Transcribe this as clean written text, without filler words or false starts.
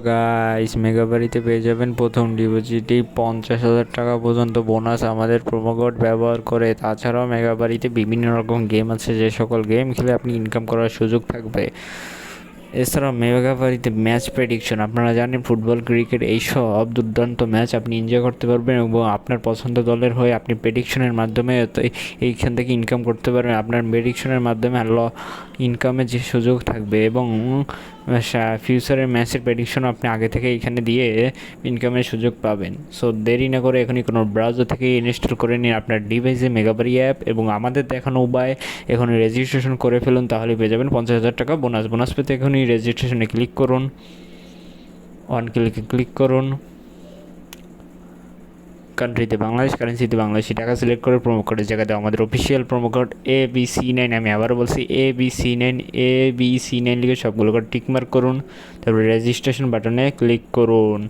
Guys, মেগাবাড়িতে পেয়ে যাবেন প্রথম ডিপোজিটে 50,000 টাকা পর্যন্ত বোনাস আমাদের প্রোমো কোড ব্যবহার করে। তাছাড়াও মেগাবাড়িতে বিভিন্ন রকম গেম আছে, যে সকল গেম খেলে আপনি ইনকাম করার সুযোগ থাকবে। এছাড়াও মেগাবাড়িতে ম্যাচ প্রেডিকশন, আপনারা জানেন ফুটবল, ক্রিকেট এইসব দুর্দান্ত ম্যাচ আপনি এনজয় করতে পারবেন এবং আপনার পছন্দ দলের হয়ে আপনি প্রেডিকশনের মাধ্যমে এইখান থেকে ইনকাম করতে পারবেন। আপনার প্রেডিকশনের মাধ্যমে ইনকামের যে সুযোগ থাকবে এবং ফিউচারের ম্যাচের প্রেডিকশনও আপনি আগে থেকে এখানে দিয়ে ইনকামের সুযোগ পাবেন। সো দেরি না করে এখনই কোনো ব্রাউজার থেকে ইনস্টল করে নিন আপনার ডিভাইসে মেগাবাড়ি অ্যাপ এবং আমাদের দেখানো উপায় এখনই রেজিস্ট্রেশন করে ফেলুন, তাহলে পেয়ে যাবেন 50,000 টাকা বোনাস পেতে এখনই রেজিস্ট্রেশনে ক্লিক করুন, অন ক্লিকে ক্লিক করুন, কান্ট্রিতে বাংলাদেশ, কারেন্সিতে বাংলাদেশি টাকা সিলেক্ট করে প্রোমো কোডের জায়গাতে আমাদের অফিসিয়াল প্রোমো কোড ABC9, আমি আবারও বলছি ABC9 লিখে সবগুলো করে টিকমার্ক করুন, তারপরে রেজিস্ট্রেশন বাটনে ক্লিক করুন।